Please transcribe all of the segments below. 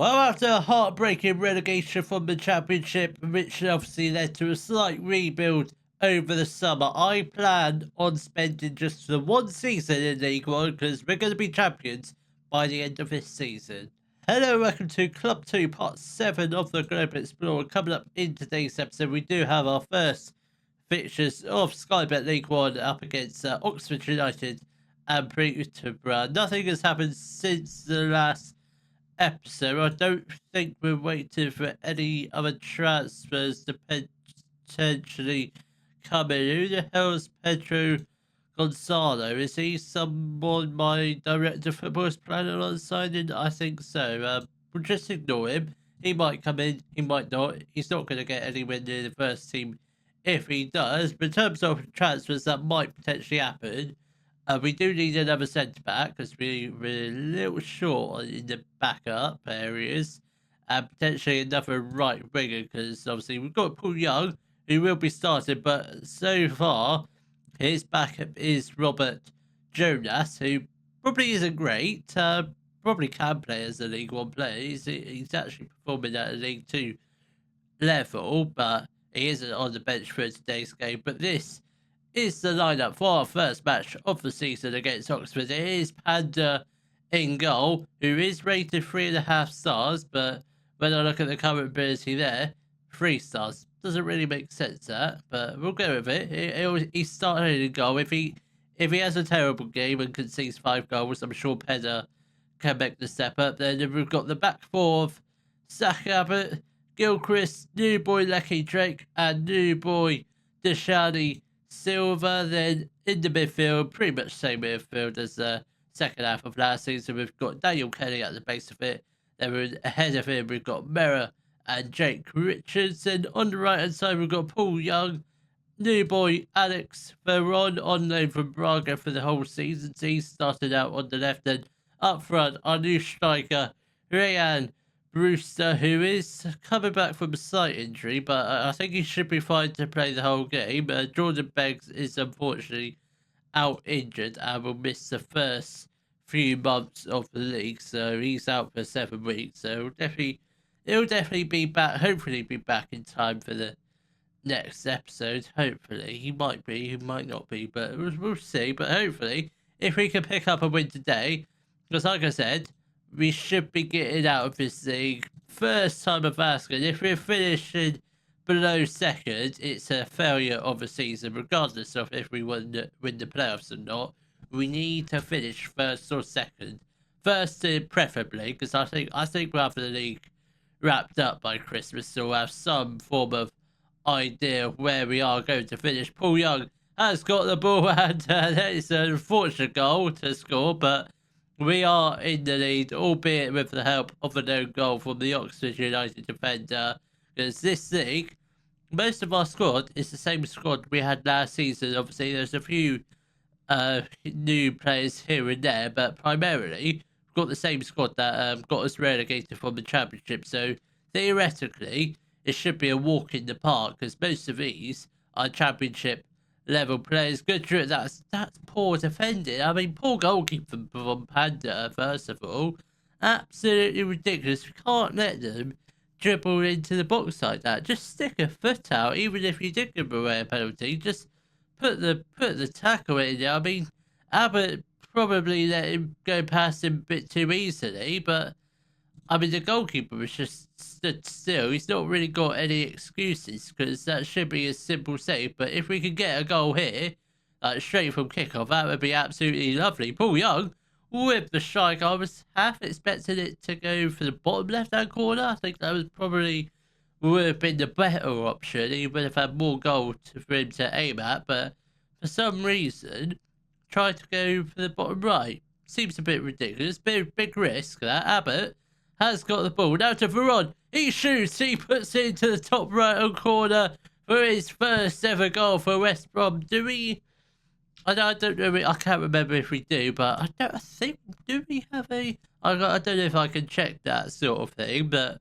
Well, after a heartbreaking relegation from the Championship, which obviously led to a slight rebuild over the summer, I plan on spending just the one season in League One because we're going to be champions by the end of this season. Hello, welcome to Club 2, Part 7 of the Global Explorer. Coming up in today's episode, we do have our first fixtures of Sky Bet League One up against Oxford United and Peterborough. Nothing has happened since the last episode. I don't think we're waiting for any other transfers to potentially come in. Who the hell is Pedro Gonzalo? Is he someone my director of football is planning on signing? I think so. We'll just ignore him. He might come in, he might not. He's not going to get anywhere near the first team if he does. But in terms of transfers that might potentially happen, we do need another centre-back because we're a little short in the backup areas. And potentially another right winger because obviously we've got Paul Young who will be starting. But so far, his backup is Robert Jonas, who probably isn't great. Probably can play as a League One player. He's actually performing at a League Two level, but he isn't on the bench for today's game. But this is the lineup for our first match of the season against Oxford. It is Panda in goal, who is rated 3.5 stars, but when I look at the current ability there, 3 stars. Doesn't really make sense that, but we'll go with it. He's starting in goal. If he has a terrible game and concedes 5 goals, I'm sure Peda can make the step up. Then we've got the back four of Zach Abbott, Gilchrist, new boy Lecky Drake, and new boy Deshani Silva. Then in the midfield, pretty much same midfield as the second half of last season. We've got Daniel Kelly at the base of it. Then ahead of him, we've got Mera and Jake Richardson. On the right hand side, we've got Paul Young, new boy Alex Veron on loan from Braga for the whole season. So he started out on the left, and up front, our new striker, Ryan Brewster, who is coming back from a slight injury, but I think he should be fine to play the whole game. Jordan Beggs is unfortunately out injured and will miss the first few months of the league, so he's out for 7 weeks. So he'll definitely be back. Hopefully, be back in time for the next episode. Hopefully, he might be, he might not be, but we'll see. But hopefully, if we can pick up a win today, because like I said, we should be getting out of this league first time of asking. If we're finishing below second, it's a failure of a season, regardless of if we win the playoffs or not. We need to finish first or second. First, preferably, because I think we'll have the league wrapped up by Christmas, so we'll have some form of idea where we are going to finish. Paul Young has got the ball, and it's an unfortunate goal to score, but we are in the lead, albeit with the help of a no goal from the Oxford United defender. Because this league, most of our squad is the same squad we had last season. Obviously, there's a few new players here and there, but primarily we've got the same squad that got us relegated from the Championship. So theoretically, it should be a walk in the park because most of these are Championship level players. Good true. That's poor defending. I mean, poor goalkeeper from Panda, first of all. Absolutely ridiculous. We can't let them dribble into the box like that. Just stick a foot out, even if you did give away a penalty. Just put the tackle in there. I mean, Abbott probably let him go past him a bit too easily, but I mean, the goalkeeper was just stood still. He's not really got any excuses because that should be a simple save. But if we could get a goal here, like straight from kickoff, that would be absolutely lovely. Paul Young with the strike. I was half expecting it to go for the bottom left-hand corner. I think that was probably would have been the better option. He would have had more goal for him to aim at. But for some reason, tried to go for the bottom right. Seems a bit ridiculous. Big risk that. Abbott has got the ball. Now to Veron. He shoots. He puts it into the top right-hand corner for his first ever goal for West Brom. Do we... I don't know. I can't remember if we do, but I think... Do we have a... I don't know if I can check that sort of thing, but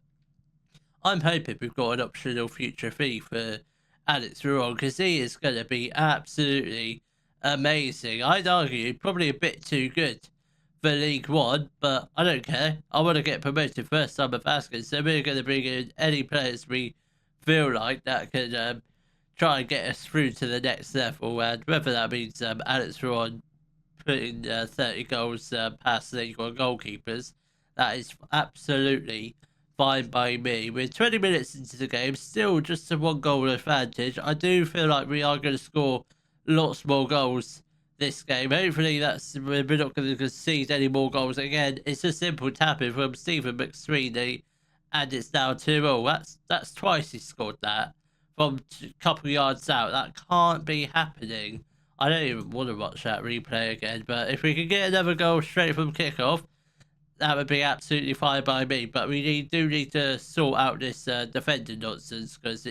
I'm hoping we've got an optional future fee for Alex Veron because he is going to be absolutely amazing. I'd argue probably a bit too good for League One, but I don't care. I want to get promoted first time of asking, so we're going to bring in any players we feel like that can try and get us through to the next level, and whether that means Alex Ron putting 30 goals past League One goalkeepers, that is absolutely fine by me. We're 20 minutes into the game, still just a 1 goal advantage. I do feel like we are going to score lots more goals this game. Hopefully we're not going to concede any more goals again. It's a simple tapping from Stephen McSweeney, and it's now 2-0. That's twice he scored that from a couple of yards out. That can't be happening. I don't even want to watch that replay again, but if we can get another goal straight from kickoff, that would be absolutely fine by me. But we do need to sort out this defending nonsense, because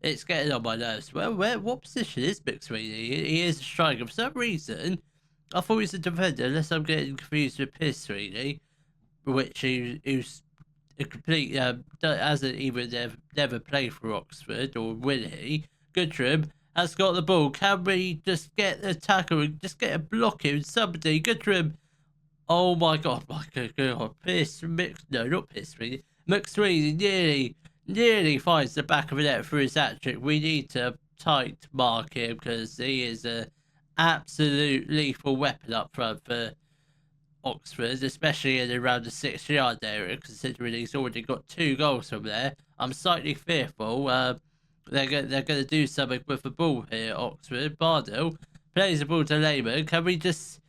it's getting on my nerves. Well, what position is McSweeney? He is a striker. For some reason, I thought he was a defender, unless I'm getting confused with Piers Sweeney, which who's a complete hasn't even never played for Oxford, or will he? Goodrum has got the ball. Can we just get the tackle and just get a block in? Somebody, Goodrum. Oh my god, not Piers Sweeney. McSweeney nearly finds the back of the net for his hat-trick. We need to tight mark him, because he is a absolute lethal weapon up front for Oxford, especially in around the 6-yard area, considering he's already got 2 goals from there. I'm slightly fearful they're going to do something with the ball here. Oxford, Bardell plays the ball to Lehman. Can we just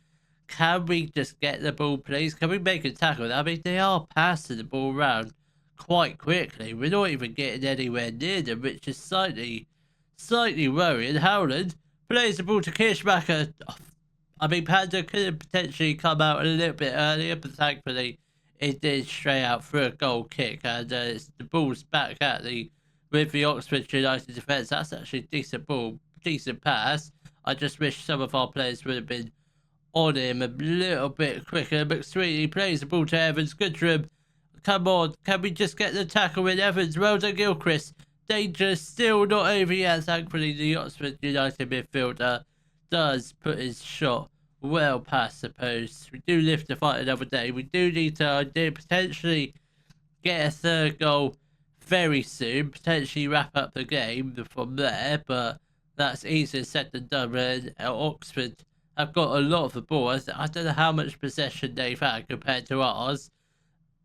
get the ball, please? Can we make a tackle? I mean, they are passing the ball around quite quickly. We're not even getting anywhere near them, which is slightly worrying. Howland plays the ball to Kirschbacher. I mean, Panda could have potentially come out a little bit earlier, but thankfully it did straight out for a goal kick, and the ball's back with the Oxford United defence. That's actually a decent ball, decent pass. I just wish some of our players would have been on him a little bit quicker. McSweeney plays the ball to Evans. Goodrum, come on, can we just get the tackle in? Evans, well done, Gilchrist. Danger still not over yet. Thankfully, the Oxford United midfielder does put his shot well past the post. We do live to fight another day. We do need to potentially get a 3rd goal very soon, potentially wrap up the game from there, but that's easier said than done. When Oxford have got a lot of the ball, I don't know how much possession they've had compared to ours.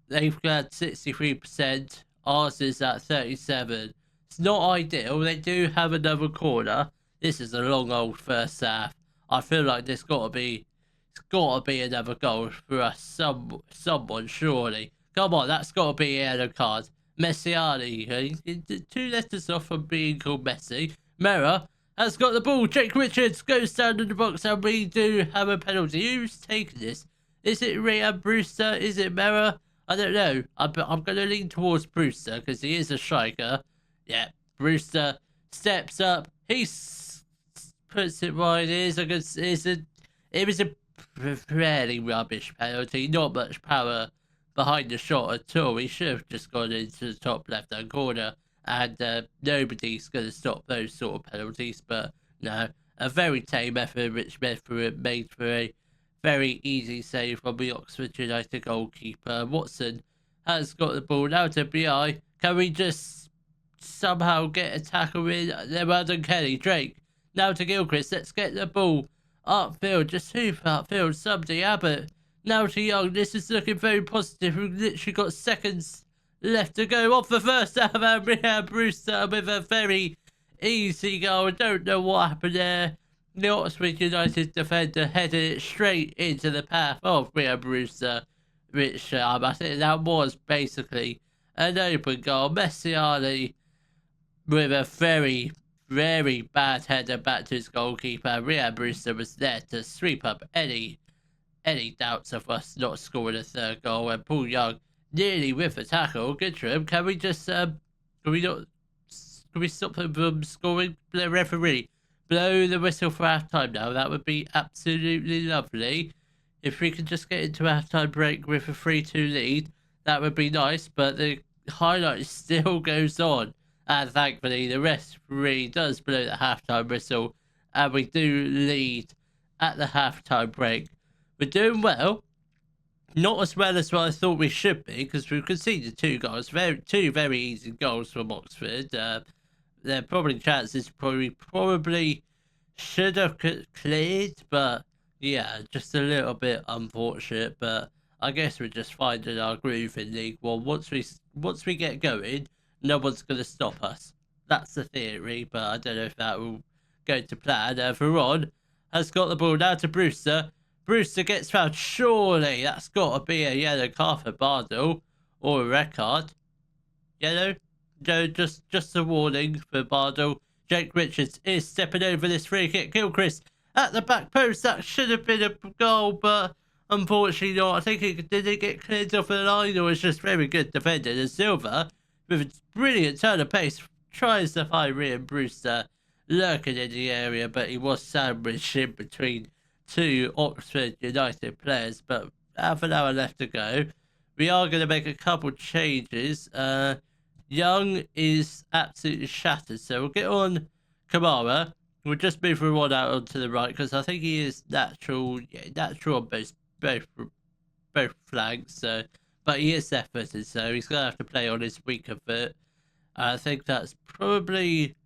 They've got 63%, ours is at 37%. It's not ideal. They do have another corner. This is a long old first half. I feel like it's got to be another goal for us. Someone surely. Come on, that's got to be a yellow card. Messiani, 2 letters off from being called Messi. Mera has got the ball. Jake Richards goes down in the box, and we do have a penalty. Who's taking this? Is it Ryan Brewster? Is it Mera? I don't know. I'm going to lean towards Brewster, because he is a striker. Yeah, Brewster steps up. He puts it wide. It was a fairly rubbish penalty. Not much power behind the shot at all. He should have just gone into the top left-hand corner, and nobody's going to stop those sort of penalties. But no, a very tame effort, which made for a very easy save from the Oxford United goalkeeper. Watson has got the ball now to BI. Can we just somehow get a tackle in? Well done, Kelly. Drake now to Gilchrist. Let's get the ball upfield. Just hoof upfield. Somebody, Abbott. Now to Young. This is looking very positive. We've literally got seconds left to go. Off the first half, and we have Brewster with a very easy goal. I don't know what happened there. The Oxford United defender headed it straight into the path of Rhea Brewster, which I think that was basically an open goal. Messiani with a very, very bad header back to his goalkeeper. Rhea Brewster was there to sweep up any doubts of us not scoring a 3rd goal, and Paul Young nearly with the tackle. Good for him. Can we just can we stop him from scoring? The referee, blow the whistle for half time now. That would be absolutely lovely. If we could just get into half-time break with a 3-2 lead, that would be nice, but the highlight still goes on. And thankfully, the referee does blow the half-time whistle, and we do lead at the half-time break. We're doing well. Not as well as what I thought we should be, because we conceded 2 goals, two very easy goals from Oxford. There are probably chances probably should have cleared, but yeah, just a little bit unfortunate. But I guess we're just finding our groove in League One. Once we get going, no one's gonna stop us. That's the theory, but I don't know if that will go to plan. Veron has got the ball now to Brewster. Brewster gets fouled. Surely that's got to be a yellow card for Bardell or a red card. Yellow? No, just a warning for Bardell. Jake Richards is stepping over this free kick. Gilchrist at the back post. That should have been a goal, but unfortunately not. I think it didn't get cleared off the line, or it's just very good defending. And Silva, with a brilliant turn of pace, tries to find Ryan Brewster lurking in the area, but he was sandwiched in between 2 Oxford United players. But half an hour left to go. We are going to make a couple changes. Young is absolutely shattered, so we'll get on Kamara. We'll just move Reward out onto the right, because I think he is natural on both flanks. So, but he is left-footed, so he's going to have to play on his weaker foot. I think that's probably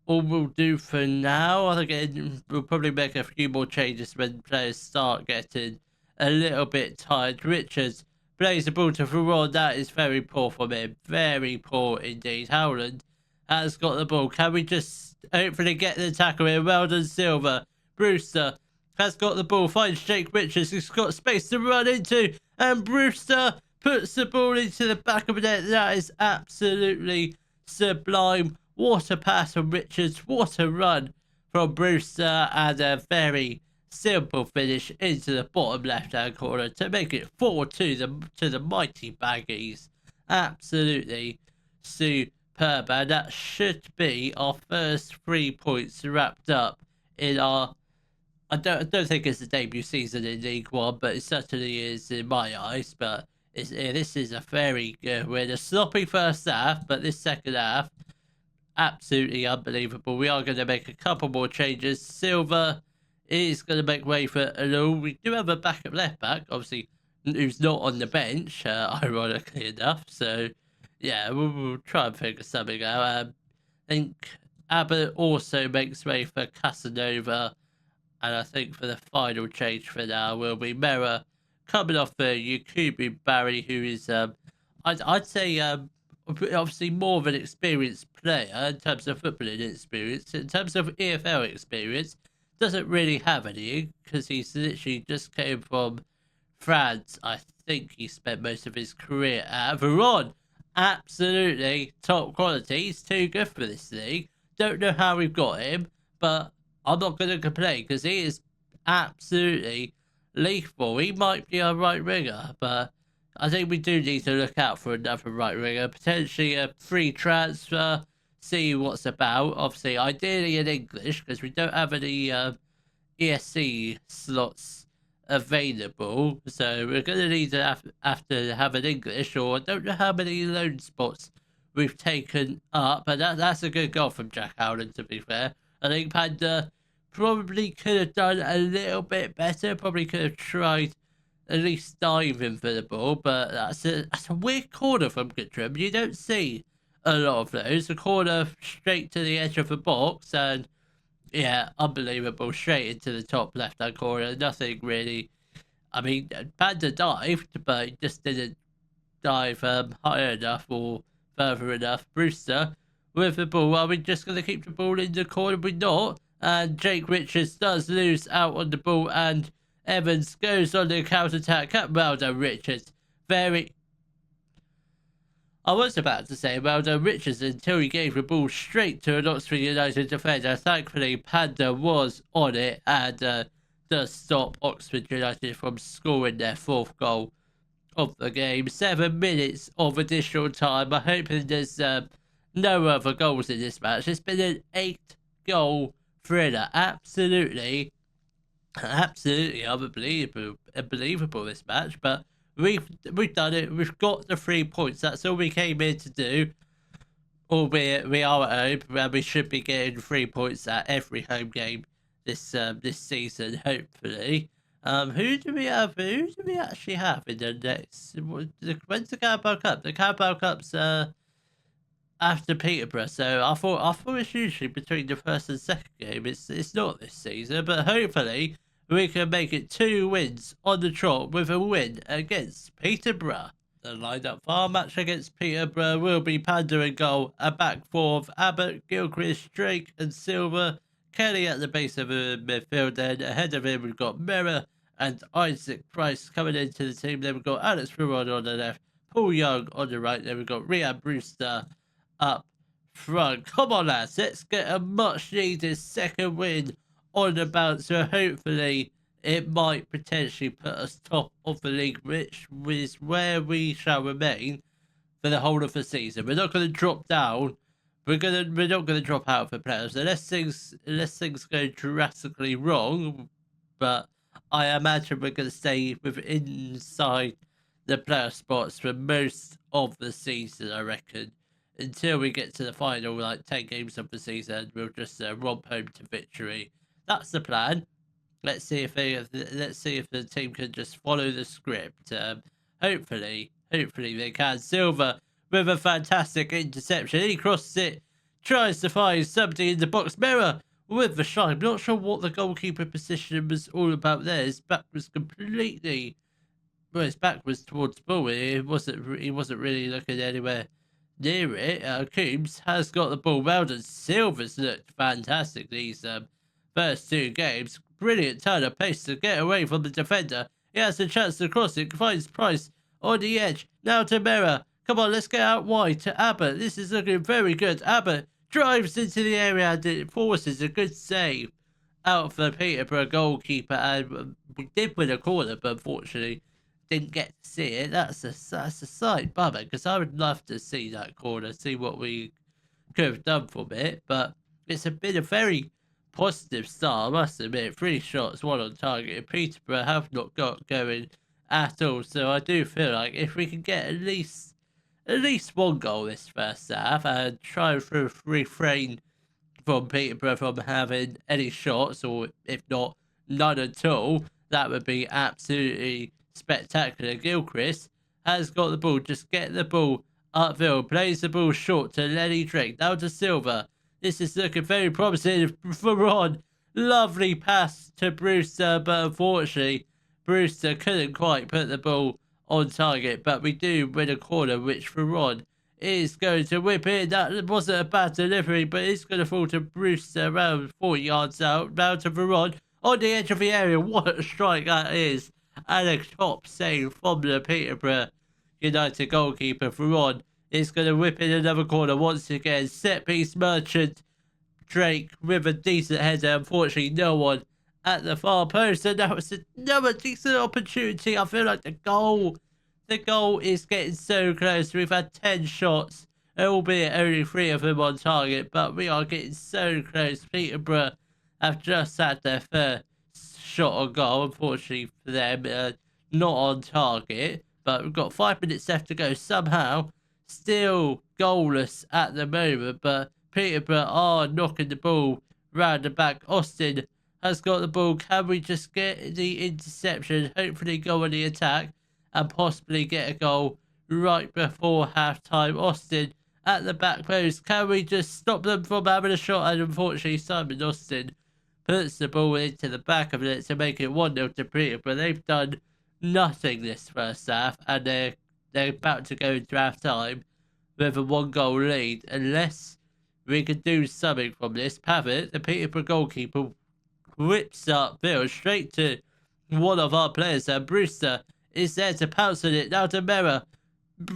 all we'll do for now. I think we'll probably make a few more changes when players start getting a little bit tired. Richards plays the ball to Veron. That is very poor from him. Very poor indeed. Howland has got the ball. Can we just hopefully get the tackle in? Well done, Silva. Brewster has got the ball. Finds Jake Richards. He's got space to run into. And Brewster puts the ball into the back of the net. That is absolutely sublime. What a pass from Richards. What a run from Brewster. And a very simple finish into the bottom left-hand corner to make it 4-2 to the mighty Baggies. Absolutely superb. And that should be our first 3 points wrapped up in our... I don't think it's the debut season in League One, but it certainly is in my eyes. But this is a very good win. A sloppy first half, but this second half, absolutely unbelievable. We are going to make a couple more changes. Silva is going to make way for Alou. We do have a backup left back, obviously, who's not on the bench, ironically enough. So, yeah, we'll try and figure something out. I think Abbott also makes way for Casanova. And I think for the final change for now will be Mera coming off for Yakubu Barry, who is, I'd say, obviously more of an experienced player in terms of footballing experience. In terms of EFL experience, doesn't really have any, because he's literally just came from France. I think he spent most of his career at Veron. Absolutely top quality. He's too good for this league. Don't know how we've got him, but I'm not going to complain, because he is absolutely lethal. He might be a right winger, but I think we do need to look out for another right winger. Potentially a free transfer, see what's about. Obviously, ideally in English, because we don't have any ESC slots available. So we're going to need to have to have an English, or I don't know how many loan spots we've taken up. But that's a good goal from Jack Howland, to be fair. I think Panda probably could have done a little bit better. Probably could have tried at least diving for the ball. But that's a weird corner from Guttram. You don't see a lot of those. A corner straight to the edge of the box. And yeah, unbelievable. Straight into the top left-hand corner. Nothing really. I mean, Panda dived, but he just didn't dive high enough or further enough. Brewster with the ball. Are we just going to keep the ball in the corner? We're not. And Jake Richards does lose out on the ball, and Evans goes on the counter-attack. Well done, Richards. I was about to say well done, Richards, until he gave the ball straight to an Oxford United defender. Thankfully, Panda was on it and does stop Oxford United from scoring their 4th goal of the game. 7 minutes of additional time. I hope there's no other goals in this match. It's been an 8-goal thriller. Absolutely unbelievable this match. But we've done it. We've got the 3 points. That's all we came here to do. Albeit we are at home, and we should be getting 3 points at every home game this season, hopefully. Who do we have? Who do we actually have in the next? When's the Carabao Cup? The Carabao Cup's after Peterborough, so I thought it's usually between the first and second game. It's not this season, but hopefully we can make it 2 wins on the trot with a win against Peterborough. The lineup for our match against Peterborough will be Panda in goal, a back four of Abbott, Gilchrist, Drake and Silver, Kelly at the base of the midfield, then ahead of him we've got Mirror and Isaac Price coming into the team. Then we've got Alex Ferron on the left, Paul Young on the right, then we've got Rhian Brewster up front. Come on, lads, let's get a much needed second win on the bounce. So hopefully it might potentially put us top of the league, which is where we shall remain for the whole of the season. We're not going to drop down. We're not going to drop out for players unless things go drastically wrong. But I imagine we're going to stay inside the player spots for most of the season, I reckon, until we get to the final, like 10 games of the season. We'll just romp home to victory. That's the plan. Let's see if the team can just follow the script. Hopefully they can. Silver with a fantastic interception. He crosses it, tries to find somebody in the box. Mirror with the shot. I'm not sure what the goalkeeper position was all about there. His back was completely, well, his back was towards the ball. He wasn't really looking anywhere near it. Coombs has got the ball round, and Silver's looked fantastic these first 2 games. Brilliant turn of pace to get away from the defender. He has a chance to cross it, finds Price on the edge. Now to Mirror. Come on, let's get out wide to Abbott. This is looking very good. Abbott drives into the area and it forces a good save out for the Peterborough goalkeeper. And we did win a corner, but unfortunately didn't get to see it. That's a slight bummer, because I would love to see that corner, see what we could have done from it. But it's been a very positive start, I must admit. 3 shots, 1 on target. Peterborough have not got going at all, so I do feel like if we can get at least 1 goal this first half and try to refrain from Peterborough from having any shots, or if not, none at all, that would be absolutely spectacular. Gilchrist has got the ball, just get the ball upfield, plays the ball short to Lenny Drake, down to Silver. This is looking very promising for Ron. Lovely pass to Brewster, but unfortunately Brewster couldn't quite put the ball on target. But we do win a corner, which for Ron is going to whip in. That wasn't a bad delivery, but it's going to fall to Brewster around 40 yards out. Round to Veron on the edge of the area. What a strike that is. And a top save from the Peterborough United goalkeeper. Veron is going to whip in another corner once again. Set piece Merchant. Drake with a decent header. Unfortunately, no one at the far post. And that was another decent opportunity. I feel like the goal is getting so close. We've had 10 shots, albeit only 3 of them on target, but we are getting so close. Peterborough have just had their first shot on goal, unfortunately for them, not on target. But we've got 5 minutes left to go. Somehow, still goalless at the moment, but Peterborough are knocking the ball round the back. Austin has got the ball. Can we just get the interception, hopefully go on the attack, and possibly get a goal right before half-time? Austin at the back post. Can we just stop them from having a shot? And unfortunately, Simon Austin puts the ball into the back of it to make it 1-0 to Peterborough. They've done nothing this first half, and they're about to go into half-time with a 1-goal lead. Unless we can do something from this. Pavitt, the Peterborough goalkeeper, whips up Bill straight to one of our players, and Brewster is there to pounce on it. Now to Mirror.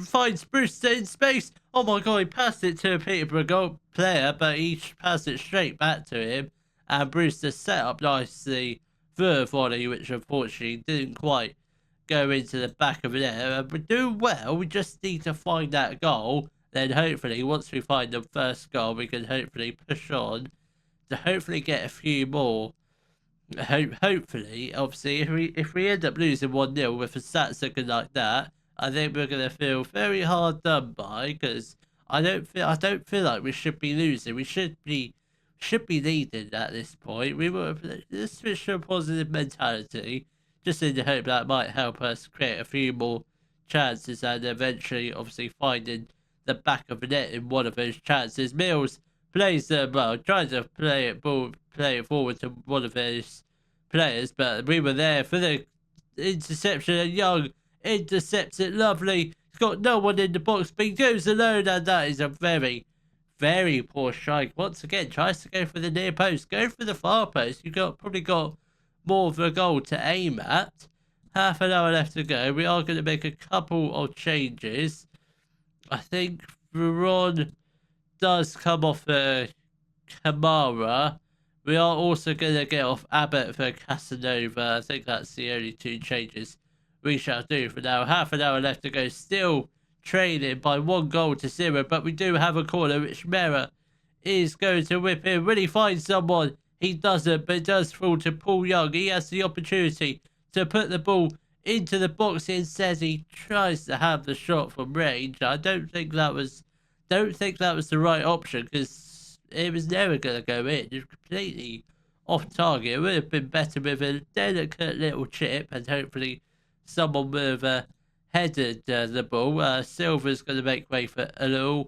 Finds Brewster in space. Oh my god, he passed it to a Peterborough goal player, but he passed it straight back to him. And Brewster set up nicely for a volley, which unfortunately didn't quite go into the back of the net. We're doing well. We just need to find that goal. Then hopefully, once we find the first goal, we can hopefully push on to hopefully get a few more. Hopefully, obviously, if we end up losing 1-0 with the stats looking like that, I think we're gonna feel very hard done by, because I don't feel like we should be losing. We should be leading at this point. Let's switch to a positive mentality. just in the hope that might help us create a few more chances and eventually, obviously, finding the back of the net in one of those chances. Mills plays the well, tries to play it forward to one of his players, but we were there for the interception, and Young intercepts it lovely. He's got no one in the box, but he goes alone, and that is a very, very poor strike. Once again, tries to go for the near post, go for the far post. You've probably got more of a goal to aim at. Half an hour left to go. We are going to make a couple of changes. I think Veron does come off for Kamara. We are also going to get off Abbott for Casanova. I think that's the only two changes we shall do for now. Half an hour left to go. Still trailing by 1-0, but we do have a corner which Mera is going to whip in. Will he find someone? He doesn't, but it does fall to Paul Young. He has the opportunity to put the ball into the box. Instead, he tries to have the shot from range. I don't think that was the right option, because it was never going to go in. It was completely off target. It would have been better with a delicate little chip, and hopefully someone would have headed the ball. Silver's going to make way for Alou,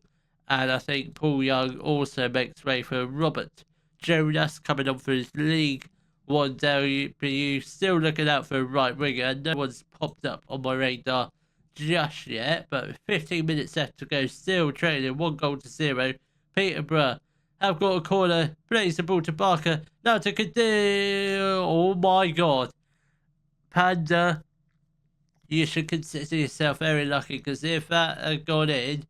and I think Paul Young also makes way for Robert Jonas, coming on for his League One debut. Still looking out for a right winger. No one's popped up on my radar just yet, but 15 minutes left to go. Still trailing 1-0. Peterborough have got a corner. Plays the ball to Barker. Now to Kadir. Oh my God. Panda, you should consider yourself very lucky, because if that had gone in,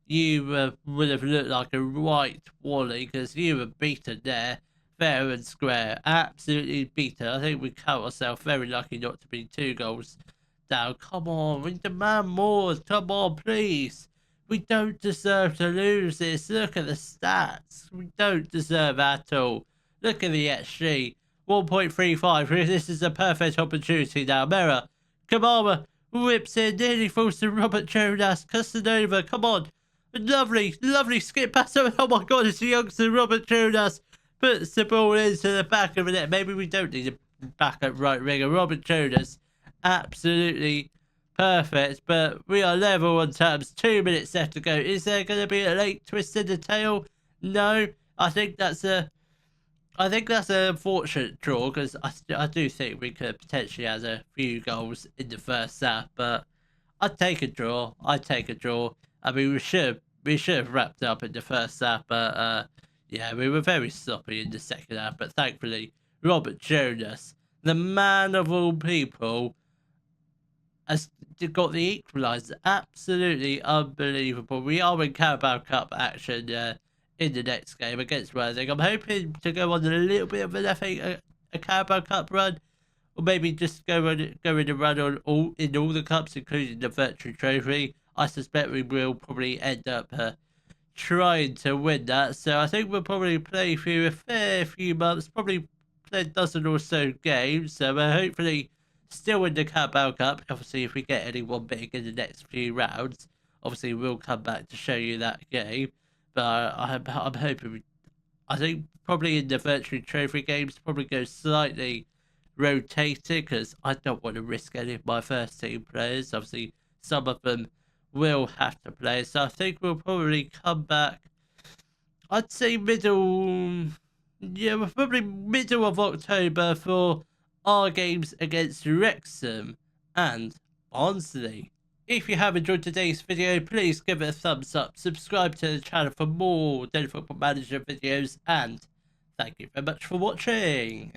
you would have looked like a right Wally, because you were beaten there, fair and square. Absolutely beaten. I think we count ourselves very lucky not to be 2 goals down. Come on, we demand more. Come on, please. We don't deserve to lose this. Look at the stats. We don't deserve at all. Look at the XG. 1.35. This is a perfect opportunity now. Mera, Kamara whips in, nearly falls to Robert Jonas. Casanova, come on. Lovely skip pass. Oh my God, it's the youngster Robert Jonas. Puts the ball into the back of the net. Maybe we don't need a backup right winger. Robert Jonas, absolutely perfect. But we are level on terms. 2 minutes left to go. Is there going to be a late twist in the tail? No. I think that's an unfortunate draw, because I do think we could potentially have a few goals in the first half. But I'd take a draw. I mean, we should have wrapped up in the first half, but yeah, we were very sloppy in the second half. But thankfully, Robert Jonas, the man of all people, has got the equaliser. Absolutely unbelievable. We are in Carabao Cup action in the next game against Worthing. I'm hoping to go on a little bit of an a Carabao Cup run, or maybe just go in a run on all the cups, including the Virtual Trophy. I suspect we will probably end up trying to win that. So I think we'll probably play through a fair few months, probably play a dozen or so games. So hopefully still in the Carabao Cup. Obviously, if we get anyone big in the next few rounds, obviously we'll come back to show you that game. But I'm hoping, I think probably in the Virtual Trophy games, probably go slightly rotated, because I don't want to risk any of my first team players. Obviously, some of them will have to play, so I think we'll probably come back, I'd say probably middle of October for our games against Wrexham and Barnsley. If you have enjoyed today's video, please give it a thumbs up, subscribe to the channel for more Daily Football Manager videos, and thank you very much for watching.